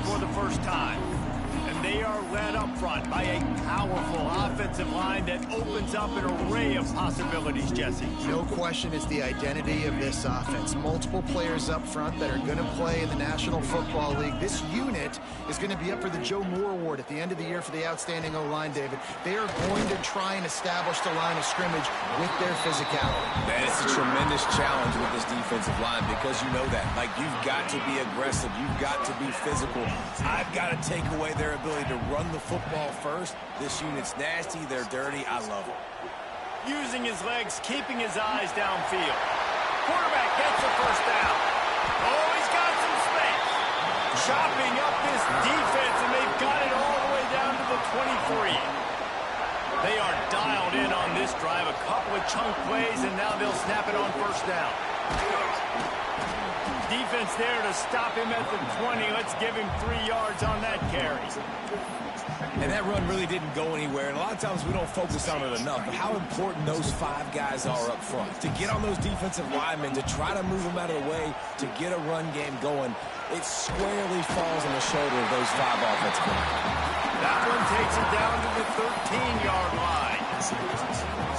for the first time. And they are led up front by a powerful offensive line that opens up an array of possibilities, Jesse. No question it's the identity of this offense. Multiple players up front that are going to play in the National Football League. This unit is going to be up for the Joe Moore Award at the end of the year for the outstanding O-line, David. They are going to try and establish the line of scrimmage with their physicality. Man, it's a tremendous challenge with this defensive line because you know that. Like, you've got to be aggressive. You've got to be physical. I've got to take away their ability to run the football first. This unit's nasty. They're dirty. I love it. Using his legs, keeping his eyes downfield. Quarterback gets the first down. Oh, he's got some space. Chopping up this defense, and they've got it all the way down to the 23. They are dialed in on this drive. A couple of chunk plays, and now they'll snap it on first down. Defense there to stop him at the 20. Let's give him 3 yards on that carry. And that run really didn't go anywhere. And a lot of times we don't focus on it enough. But how important those 5 guys are up front. To get on those defensive linemen, to try to move them out of the way, to get a run game going, it squarely falls on the shoulder of those 5 offensive linemen. That one takes it down to the 13-yard line.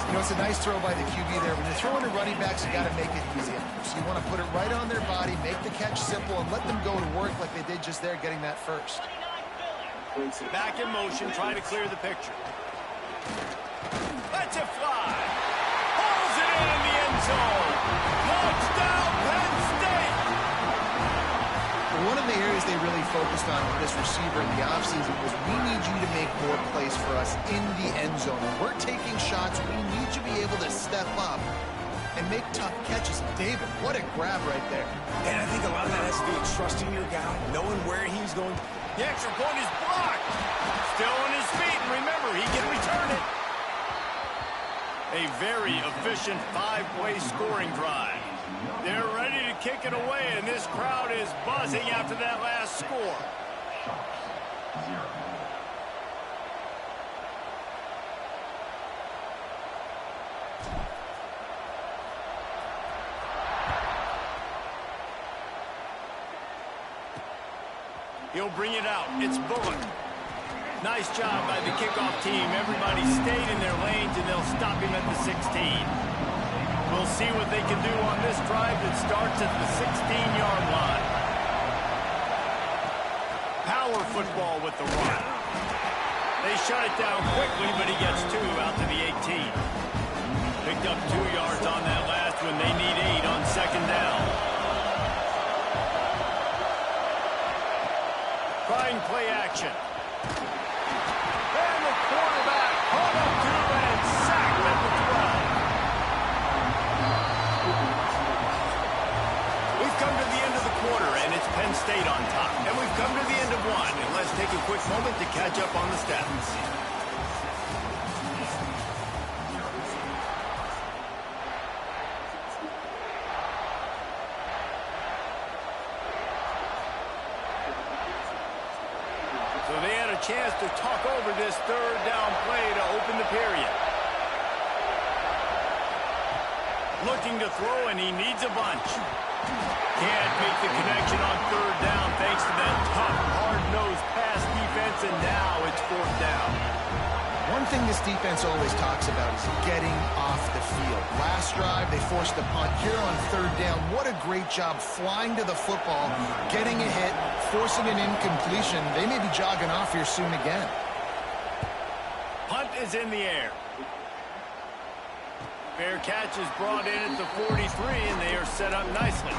You know, it's a nice throw by the QB there. When you're throwing to running backs, you got to make it easy. So you want to put it right on their body, make the catch simple, and let them go to work like they did just there, getting that first. Back in motion, trying to clear the picture. Lets it fly. Pulls it in the end zone. Touchdown, Penn State. One of the areas they really focused on with this receiver in the offseason was we need you to make more plays for us in the end zone. When we're taking shots, we need you to be able to step up and make tough catches. David, what a grab right there. And I think a lot of that has to do with trusting your guy, knowing where he's going. The extra point is blocked. Still on his feet, and remember, he can return it. A very efficient 5-play scoring drive. They're ready to kick it away, and this crowd is buzzing after that last score. He'll bring it out. It's Bullock. Nice job by the kickoff team. Everybody stayed in their lanes, and they'll stop him at the 16. We'll see what they can do on this drive that starts at the 16-yard line. Power football with the run. They shut it down quickly, but he gets 2 out to the 18. Picked up 2 yards on that last one. They need 8 on second down. Trying play action. And the quarterback caught up to and sacked at the 12. We've come to the end of the quarter, and it's Penn State on top. And we've come to the end of one, and let's take a quick moment to catch up on the stats. So they had a chance to talk over this third down play to open the period. Looking to throw, and he needs a bunch. Can't make the connection on third down thanks to that tough, hard-nosed pass defense, and now it's fourth down. One thing this defense always talks about is getting off the field. Last drive, they forced a punt. Here on third down, what a great job flying to the football, getting a hit, forcing an incompletion. They may be jogging off here soon again. Punt is in the air. Fair catch is brought in at the 43, and they are set up nicely.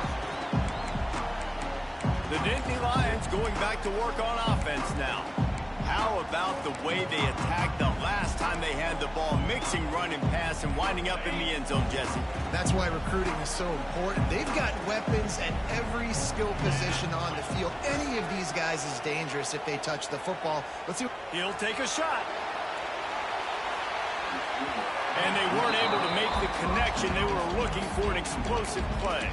The Nittany Lions going back to work on offense now. How about the way they attacked the last time they had the ball, mixing run and pass and winding up in the end zone, Jesse? That's why recruiting is so important. They've got weapons at every skill position on the field. Any of these guys is dangerous if they touch the football. Let's see. He'll take a shot. And they weren't able to make the connection. They were looking for an explosive play.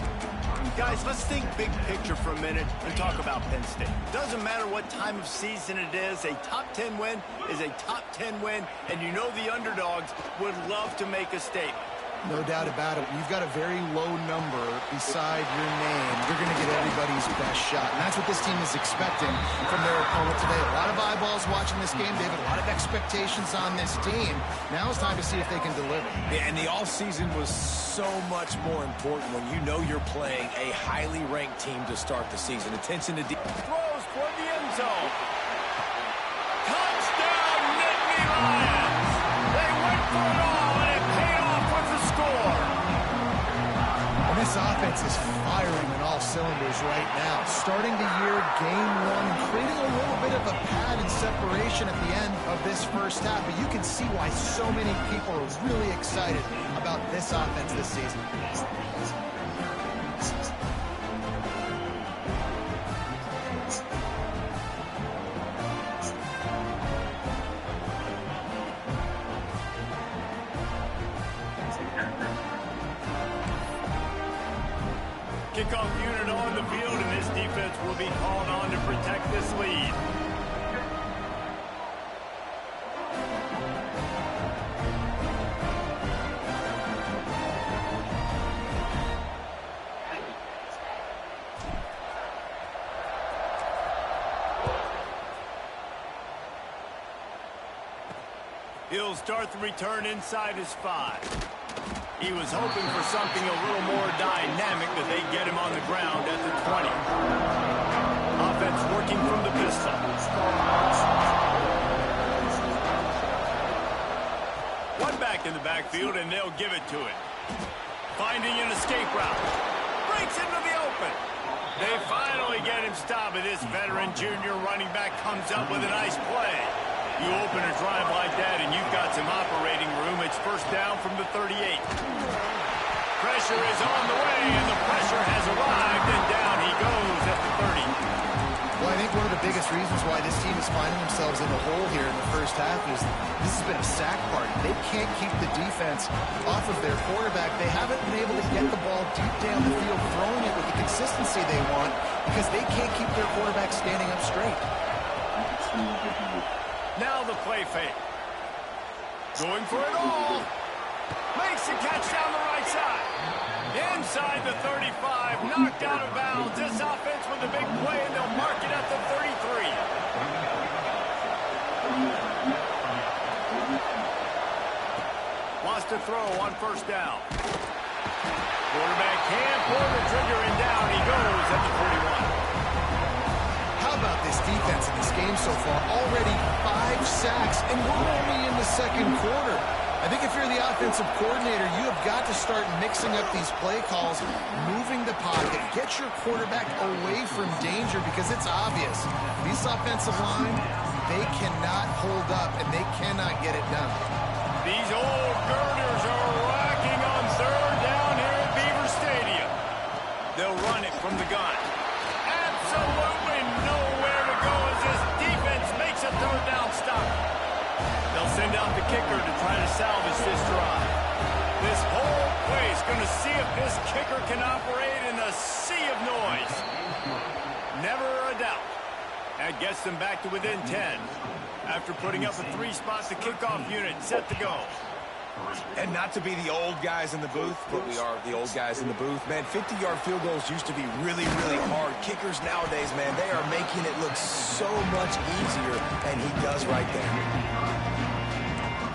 Guys, let's think big picture for a minute and talk about Penn State. Doesn't matter what time of season it is, a top 10 win is a top 10 win, and you know the underdogs would love to make a statement. No doubt about it. You've got a very low number beside your name. You're going to get everybody's best shot. And that's what this team is expecting from their opponent today. A lot of eyeballs watching this game, David. A lot of expectations on this team. Now it's time to see if they can deliver. Yeah, and the offseason was so much more important when you know you're playing a highly ranked team to start the season. Attention to throws toward the end zone. Touchdown, Nittany Lions! They went for it all, and it paid off with the score. And this offense is firing on all cylinders right now. Starting the year, game one, and creating a little bit of a pad and separation at the end of this first half. But you can see why so many people are really excited about this offense this season. Kickoff unit on the field, and this defense will be called on to protect this lead. He'll start the return inside his 5. He was hoping for something a little more dynamic, but they get him on the ground at the 20. Offense working from the pistol. One back in the backfield, and they'll give it to him. Finding an escape route. Breaks into the open. They finally get him stopped, but this veteran junior running back comes up with a nice play. You open a drive like that, and you've got some operating room. It's first down from the 38. Pressure is on the way, and the pressure has arrived, and down he goes at the 30. Well, I think one of the biggest reasons why this team is finding themselves in the hole here in the first half is this has been a sack party. They can't keep the defense off of their quarterback. They haven't been able to get the ball deep down the field, throwing it with the consistency they want, because they can't keep their quarterback standing up straight. Now the play fake. Going for it all. Makes a catch down the right side. Inside the 35. Knocked out of bounds. This offense with a big play, and they'll mark it at the 33. Wants to throw on first down. Quarterback can't pull the trigger, and down he goes at the 41. How about this defense in this game so far? Already 5 sacks, and we're only in the second quarter. I think if you're the offensive coordinator, you have got to start mixing up these play calls, moving the pocket, get your quarterback away from danger, because it's obvious. These offensive line, they cannot hold up, and they cannot get it done. These old girders are rocking on third down here at Beaver Stadium. They'll run it from the gun. Absolutely nowhere to go as this defense makes a third down stop. They'll send out the kicker to try to salvage this drive. This whole place going to see if this kicker can operate in a sea of noise. Never a doubt. That gets them back to within 10. After putting up a 3-spot, the kickoff unit set to go. And not to be the old guys in the booth, but we are the old guys in the booth. Man, 50-yard field goals used to be really, really hard. Kickers nowadays, man, they are making it look so much easier, and he does right there.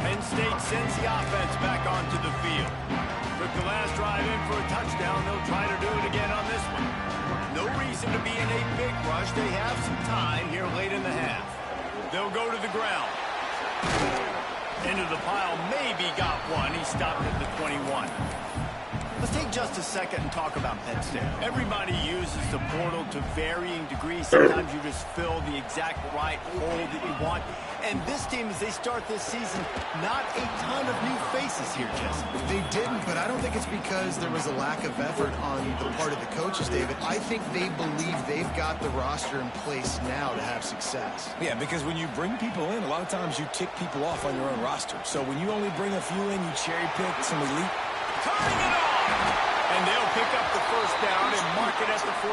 Penn State sends the offense back onto the field. Took the last drive in for a touchdown. They'll try to do it again on this one. No reason to be in a big rush. They have some time here late in the half. They'll go to the ground. Into the pile, maybe got one. He stopped at the 21. Let's take just a second and talk about Penn State. Everybody uses the portal to varying degrees. Sometimes you just fill the exact right hole that you want. And this team, as they start this season, not a ton of new faces here, Jesse. They didn't, but I don't think it's because there was a lack of effort on the part of the coaches, David. I think they believe they've got the roster in place now to have success. Yeah, because when you bring people in, a lot of times you tick people off on your own roster. So when you only bring a few in, you cherry pick some elite. Turning it off! And they'll pick up the first down and mark it at the 47.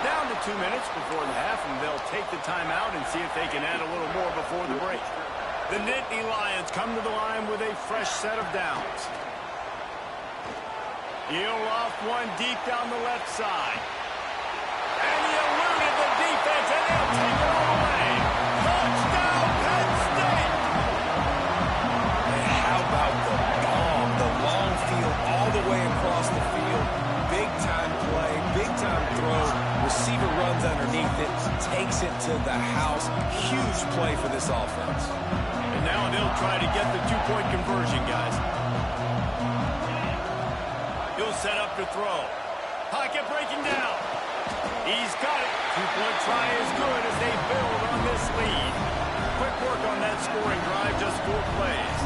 Down to 2 minutes before the half, and they'll take the timeout and see if they can add a little more before the break. The Nittany Lions come to the line with a fresh set of downs. He'll off one deep down the left side. And he eluded the defense, and they'll take it all away. Touchdown, Penn State! And how about the bomb? The long field all the way across the field. Big-time play, big-time throw. Receiver runs underneath it, takes it to the house. Huge play for this offense. And now they'll try to get the two-point conversion, guys. He'll set up to throw. Pocket breaking down. He's got it. Two-point try is good as they build on this lead. Quick work on that scoring drive, just 4 plays.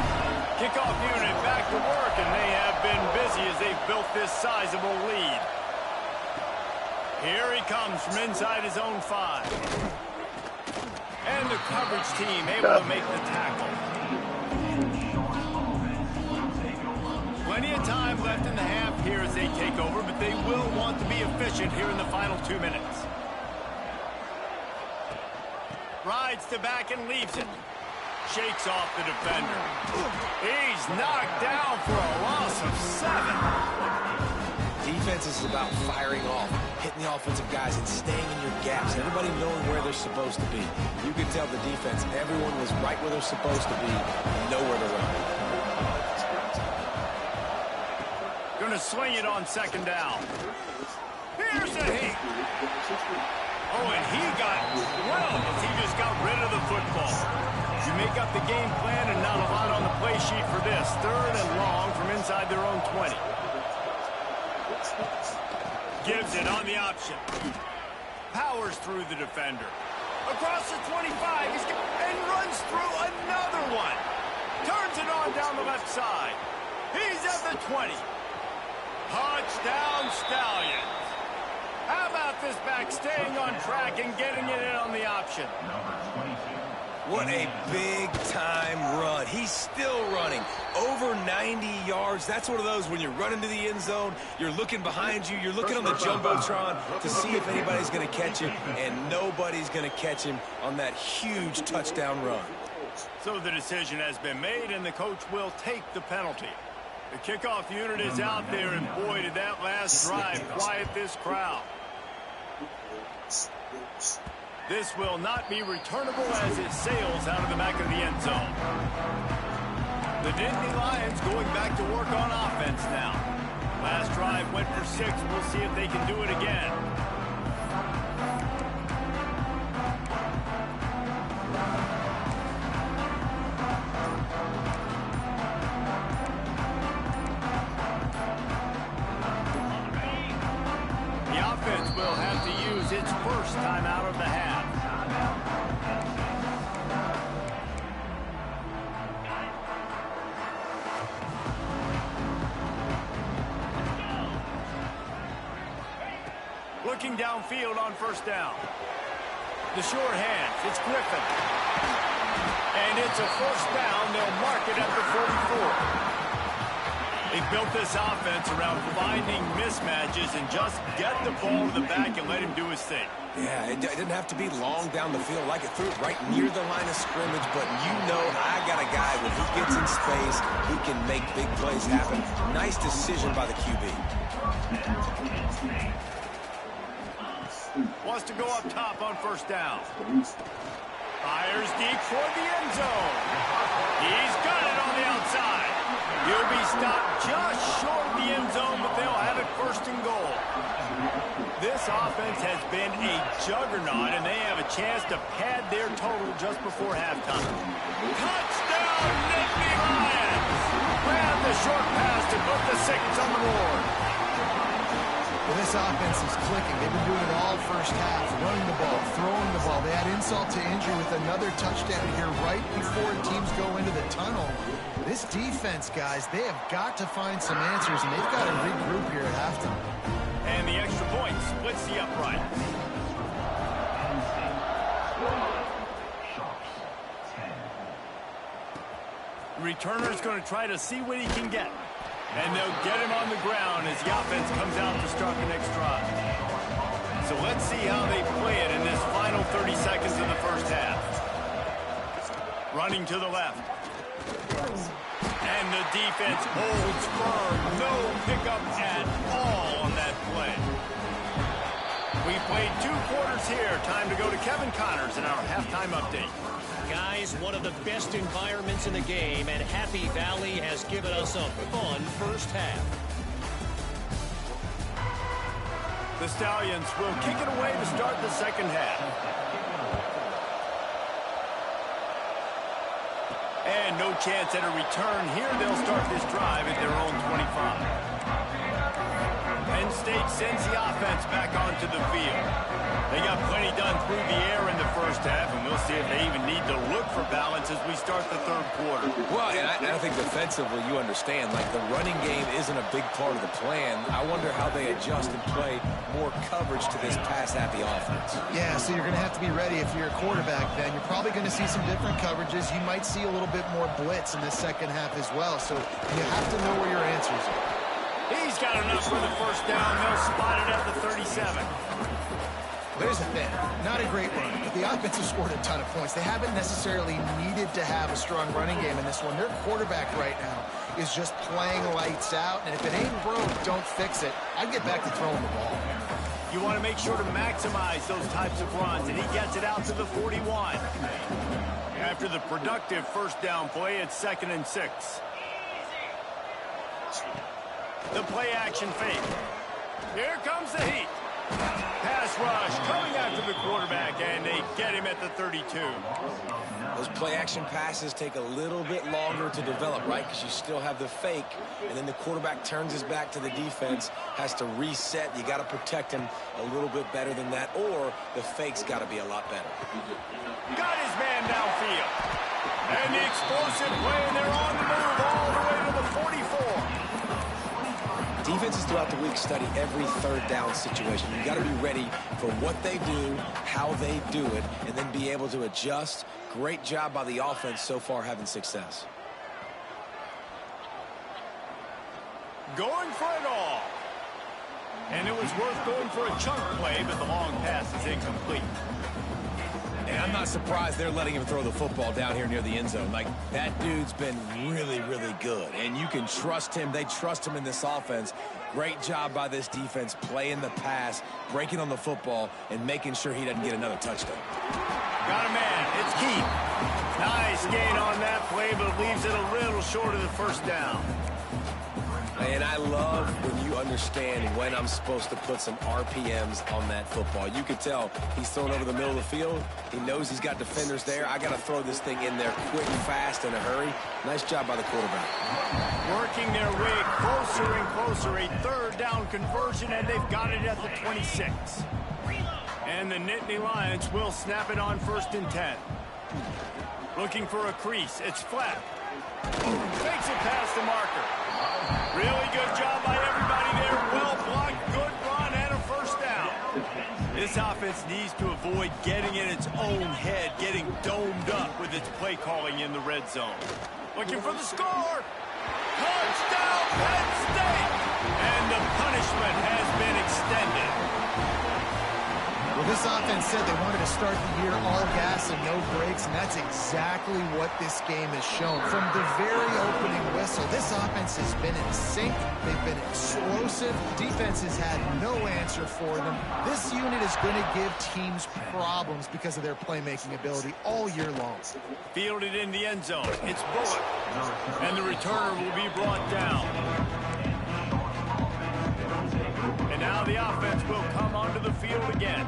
Kickoff unit back to work, and they have been busy as they've built this sizable lead. Here he comes from inside his own 5. And the coverage team able to make the tackle. Plenty of time left in the half here as they take over, but they will want to be efficient here in the final 2 minutes. Rides to back and leaves it. Shakes off the defender. He's knocked down for a loss of 7. Defense is about firing off, hitting the offensive guys and staying in your gaps. Everybody knowing where they're supposed to be. You can tell the defense, everyone was right where they're supposed to be, nowhere to run. Going to swing it on 2nd down. Here's a hit. Oh, and he got well as he just got rid of the football. You make up the game plan and not a lot on the play sheet for this. 3rd and long from inside their own 20. Gives it on the option. Powers through the defender. Across the 25 and runs through another one. Turns it on down the left side. He's at the 20. Touchdown, Stallions. How about this back staying on track and getting it in on the option? What a big-time run. He's still running. Over 90 yards. That's one of those when you're running to the end zone, you're looking behind you, you're looking on the Jumbotron to see if anybody's going to catch him, and nobody's going to catch him on that huge touchdown run. So the decision has been made, and the coach will take the penalty. The kickoff unit is out there, and boy, did that last drive quiet this crowd. This will not be returnable as it sails out of the back of the end zone. The Nittany Lions going back to work on offense now. Last drive went for 6. We'll see if they can do it again. The offense will have to use its first time out of the half. Looking downfield on 1st down. The short hands, it's Griffin. And it's a 1st down. They'll mark it at the 44. They've built this offense around finding mismatches and just get the ball to the back and let him do his thing. Yeah, it didn't have to be long down the field. Like it threw it right near the line of scrimmage, but you know I got a guy when he gets in space, he can make big plays happen. Nice decision by the QB. Wants to go up top on 1st down. Fires deep toward the end zone. He's got it on the outside. He'll be stopped just short of the end zone, but they'll have it 1st and goal. This offense has been a juggernaut, and they have a chance to pad their total just before halftime. Touchdown, Nittany Lions! Grab the short pass to put the 6 on the board. Well, this offense is clicking. They've been doing it all 1st half, running the ball, throwing the ball. They had insult to injury with another touchdown here right before teams go into the tunnel. This defense, guys, they have got to find some answers, and they've got to regroup here at halftime. And the extra point splits the upright. The returner's going to try to see what he can get. And they'll get him on the ground as the offense comes out to start the next drive. So let's see how they play it in this final 30 seconds of the 1st half. Running to the left. And the The defense holds firm. No pickup at all on that play. We played 2 quarters here. Time to go to Kevin Connors in our halftime update. Guys, one of the best environments in the game, and Happy Valley has given us a fun first half. The Stallions will kick it away to start the second half. And no chance at a return here. They'll start this drive at their own 25. Penn State sends the offense back onto the field. They got plenty done through the air in the first half, and we'll see if they even need to look for balance as we start the third quarter. Well, and I think defensively, you understand, like the running game isn't a big part of the plan. I wonder how they adjust and play more coverage to this pass-happy offense. Yeah, so you're going to have to be ready if you're a quarterback then. You're probably going to see some different coverages. You might see a little bit more blitz in the second half as well, so you have to know where your answers are. He's got enough for the first down. They'll spot it at the 37. There's the thing. Not a great run, but the offense has scored a ton of points. They haven't necessarily needed to have a strong running game in this one. Their quarterback right now is just playing lights out, and if it ain't broke, don't fix it. I'd get back to throwing the ball. You want to make sure to maximize those types of runs, and he gets it out to the 41. After the productive first down play, it's 2nd and 6. The play action fake. Here comes the heat. Pass rush coming after the quarterback, and they get him at the 32. Those play-action passes take a little bit longer to develop, right? Because you still have the fake, and then the quarterback turns his back to the defense, has to reset. You got to protect him a little bit better than that, or the fake's got to be a lot better. Got his man downfield. And the explosive play, and they're on the move all the way to the 44. Defenses throughout the week study every third down situation. You got to be ready for what they do, how they do it, and then be able to adjust. Great job by the offense so far having success. Going for it all. And it was worth going for a chunk play, but the long pass is incomplete. And I'm not surprised they're letting him throw the football down here near the end zone. Like, that dude's been really, really good. And you can trust him. They trust him in this offense. Great job by this defense playing the pass, breaking on the football, and making sure he doesn't get another touchdown. Got a man. It's Keith. Nice gain on that play, but it leaves it a little short of the first down. And I love when you understand when I'm supposed to put some RPMs on that football. You can tell he's thrown over the middle of the field. He knows he's got defenders there. I got to throw this thing in there quick, fast, in a hurry. Nice job by the quarterback. Working their way closer and closer. A third down conversion, and they've got it at the 26. And the Nittany Lions will snap it on 1st and 10. Looking for a crease. It's flat. Fakes it past the marker. Really good job by everybody there. Well blocked, good run, and a first down. This offense needs to avoid getting in its own head, getting domed up with its play calling in the red zone. Looking for the score. Touchdown, Penn State! And the punishment has been extended. Well, this offense said they wanted to start the year all gas and no brakes, and that's exactly what this game has shown. From the very opening whistle, this offense has been in sync. They've been explosive. Defense has had no answer for them. This unit is going to give teams problems because of their playmaking ability all year long. Fielded in the end zone. It's Bullock. And the returner will be brought down. And now the offense will come onto the field again.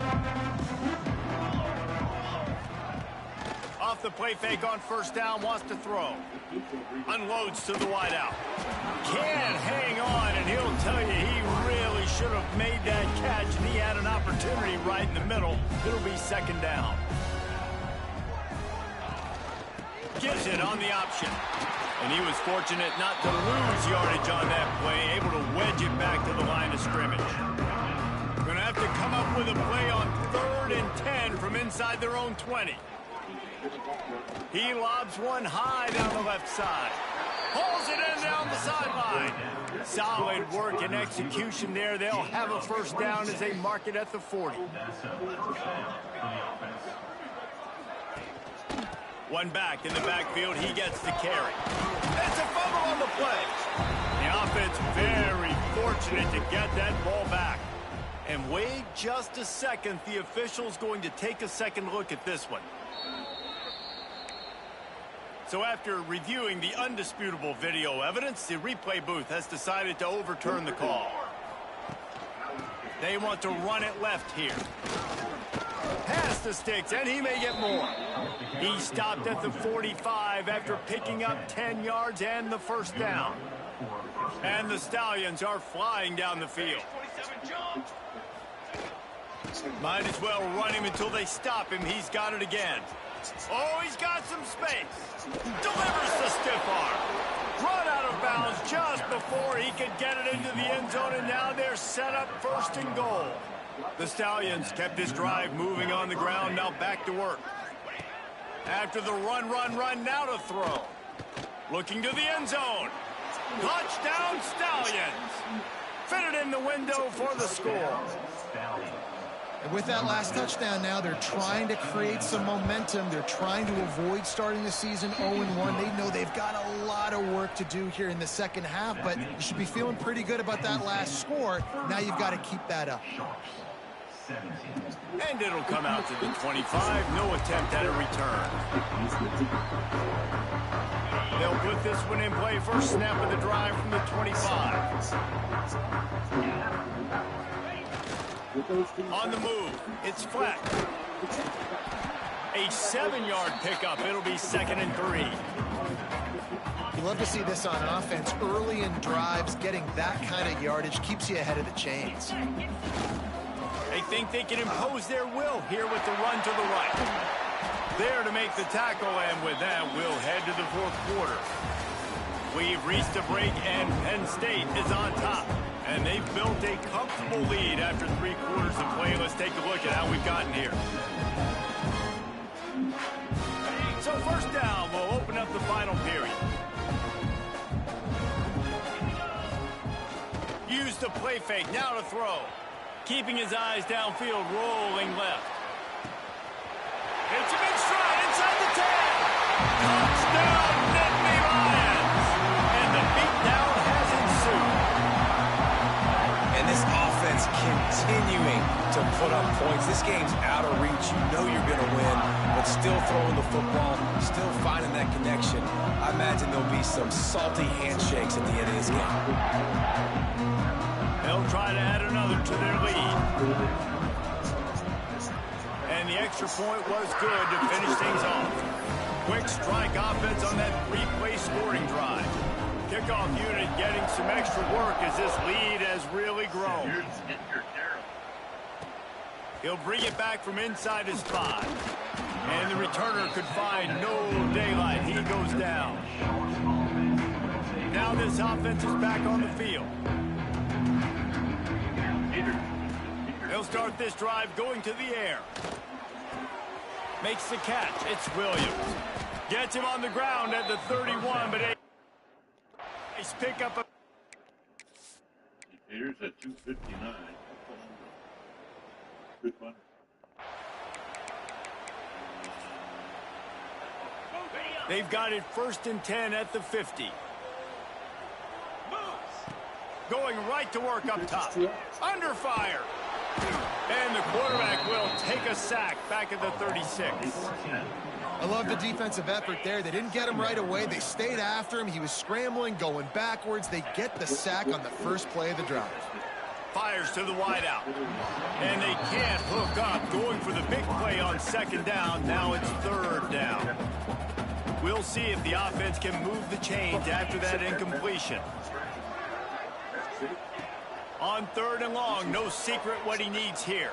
Off the play fake on first down, wants to throw. Unloads to the wideout. Can't hang on, and he'll tell you he really should have made that catch, and he had an opportunity right in the middle. It'll be 2nd down. Gives it on the option. And he was fortunate not to lose yardage on that play, able to wedge it back to the line of scrimmage. Going to have to come up with a play on 3rd and 10 from inside their own 20. He lobs one high down the left side. Pulls it in down the sideline. Solid work and execution there. They'll have a first down as they mark it at the 40. One back in the backfield. He gets the carry. It's a fumble on the play. The offense very fortunate to get that ball back. And wait just a second. The official's going to take a second look at this one. So after reviewing the undisputable video evidence, the replay booth has decided to overturn the call. They want to run it left here. Pass the sticks, and he may get more. He stopped at the 45 after picking up 10 yards and the first down. And the Stallions are flying down the field. Might as well run him until they stop him. He's got it again. Oh, he's got some space. Delivers the stiff arm. Run out of bounds just before he could get it into the end zone, and now they're set up first and goal. The Stallions kept this drive moving on the ground, now back to work. After the run, now to throw. Looking to the end zone. Touchdown, Stallions. Fitted in the window for the score. And with that last touchdown now, they're trying to create some momentum. They're trying to avoid starting the season 0-1. They know they've got a lot of work to do here in the second half, but you should be feeling pretty good about that last score. Now you've got to keep that up. And it'll come out to the 25. No attempt at a return. They'll put this one in play. First snap of the drive from the 25. On the move, it's flat. A 7-yard pickup. It'll be 2nd and 3. You love to see this on offense. Early in drives, getting that kind of yardage keeps you ahead of the chains. They think they can impose their will here with the run to the right. There to make the tackle, and with that, we'll head to the fourth quarter. We've reached a break, and Penn State is on top. And they've built a comfortable lead after 3 quarters of play. Let's take a look at how we've gotten here. So first down, we'll open up the final period. Use the play fake, now to throw. Keeping his eyes downfield, rolling left. It's a big stride inside the 10. Touchdown, Nittany Lions. And the beatdown has ensued. And this offense continuing to put up points. This game's out of reach. You know you're going to win, but still throwing the football, still finding that connection. I imagine there'll be some salty handshakes at the end of this game. They'll try to add another to their lead. And the extra point was good to finish things off. Quick strike offense on that 3-play scoring drive. Kickoff unit getting some extra work as this lead has really grown. He'll bring it back from inside his 5. And the returner could find no daylight. He goes down. Now this offense is back on the field. They'll start this drive going to the air. Makes the catch. It's Williams. Gets him on the ground at the 31, but he's pick up a... Here's at 2:59. Good one. They've got it 1st and 10 at the 50. Going right to work up top. Under fire. And the quarterback will take a sack back at the 36. I love the defensive effort there. They didn't get him right away. They stayed after him. He was scrambling, going backwards. They get the sack on the first play of the drive. Fires to the wideout. And they can't hook up. Going for the big play on 2nd down. Now it's 3rd down. We'll see if the offense can move the chains after that incompletion. On 3rd and long, no secret what he needs here.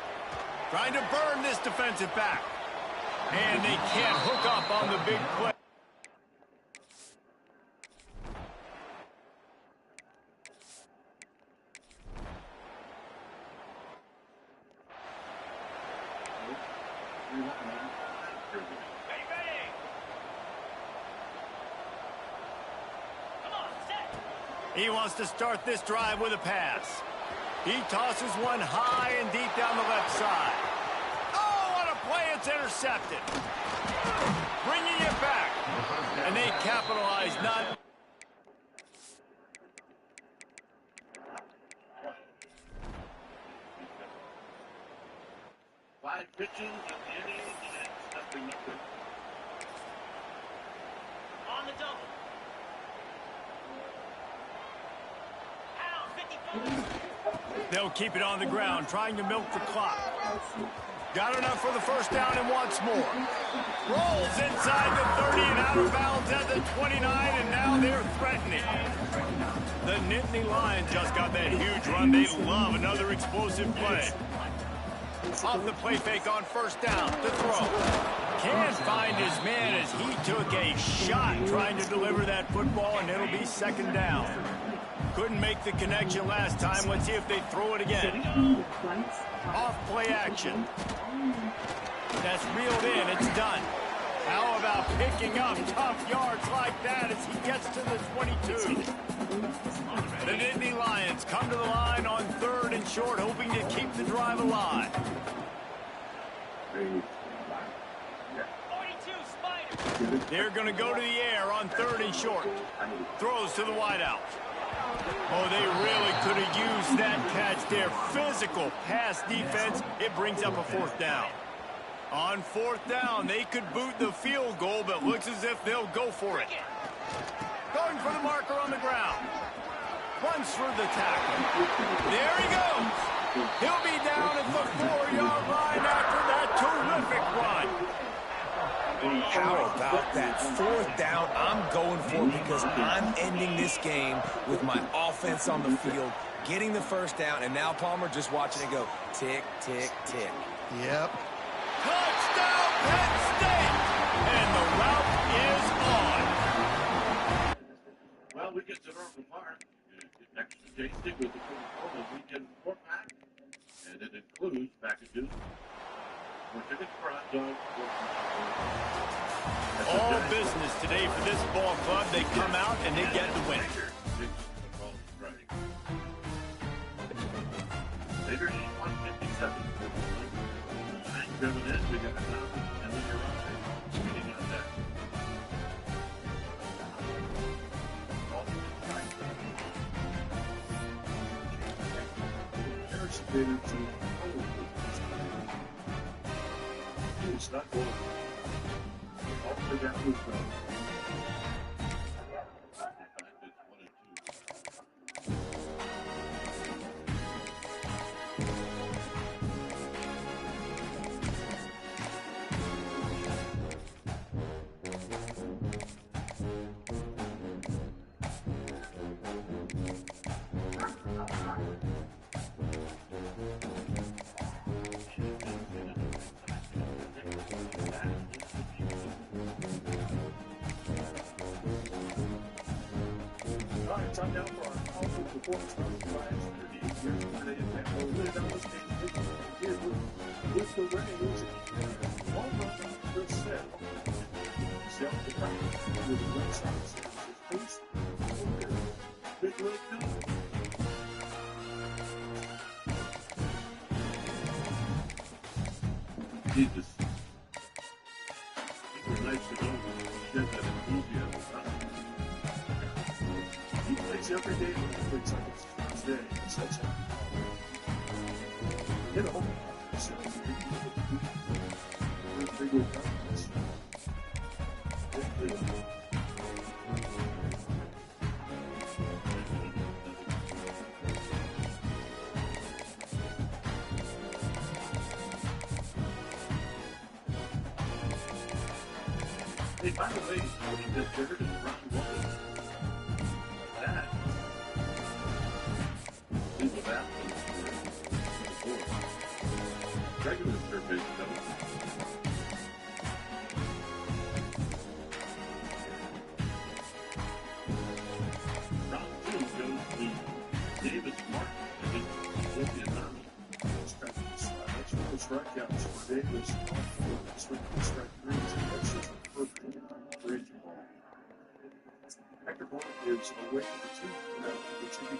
Trying to burn this defensive back. And they can't hook up on the big play. He wants to start this drive with a pass. He tosses one high and deep down the left side. Oh, what a play. It's intercepted. Bringing it back. And they capitalize not... 5 pitches in the inning, and nothing. On the double. They'll keep it on the ground, trying to milk the clock. Got enough for the first down and wants more. Rolls inside the 30 and out of bounds at the 29, and now they're threatening. The Nittany Lions just got that huge run. They love another explosive play. Off the play fake on first down, to throw. Can't find his man as he took a shot trying to deliver that football, and it'll be second down. Couldn't make the connection last time. Let's see if they throw it again. Off play action. That's reeled in. It's done. How about picking up tough yards like that as he gets to the 22? The Nittany Lions come to the line on 3rd and short, hoping to keep the drive alive. 42 Spider. They're going to go to the air on 3rd and short. Throws to the wideout. Oh, they really could have used that catch there. Physical pass defense. It brings up a 4th down. On 4th down, they could boot the field goal, but looks as if they'll go for it. Going for the marker on the ground. Runs through the tackle. There he goes. He'll be down at the 4-yard line after that terrific run. How about that 4th down? I'm going for it because I'm ending this game with my offense on the field, getting the first down, and now Palmer just watching it go tick, tick, tick. Yep. Touchdown, Penn State! And the route is on. Well, we get to Norfolk Park. Extra tasty with the Coca-Cola weekend 4-pack, and it includes packages for tickets for hot dogs. All business today for this ball club. They come out and they get the win. Later, 157. Driven in, we got a thousand, and then you're on waiting on that. It's not going all the way down to the front. Time now for our powerful performance on the lines. 38 years today in Tampa. We're really down this game. Here with the Renegades. One run for set. Set the practice with the Red Sox. His face. Big Red County. Jesus. It was nice to know he had that enthusiasm. He plays every day when he plays on his day. He says that. Hit a home run. So big good confidence. Hey, by the way, what he did there is run one. That is a bad thing for regular third base coach. Round 2 goes to David Martin against Vietnam. That's one of the strikeouts for Davis. Strike 3 is the first bridge ball. Hector Ball is away from the team. The team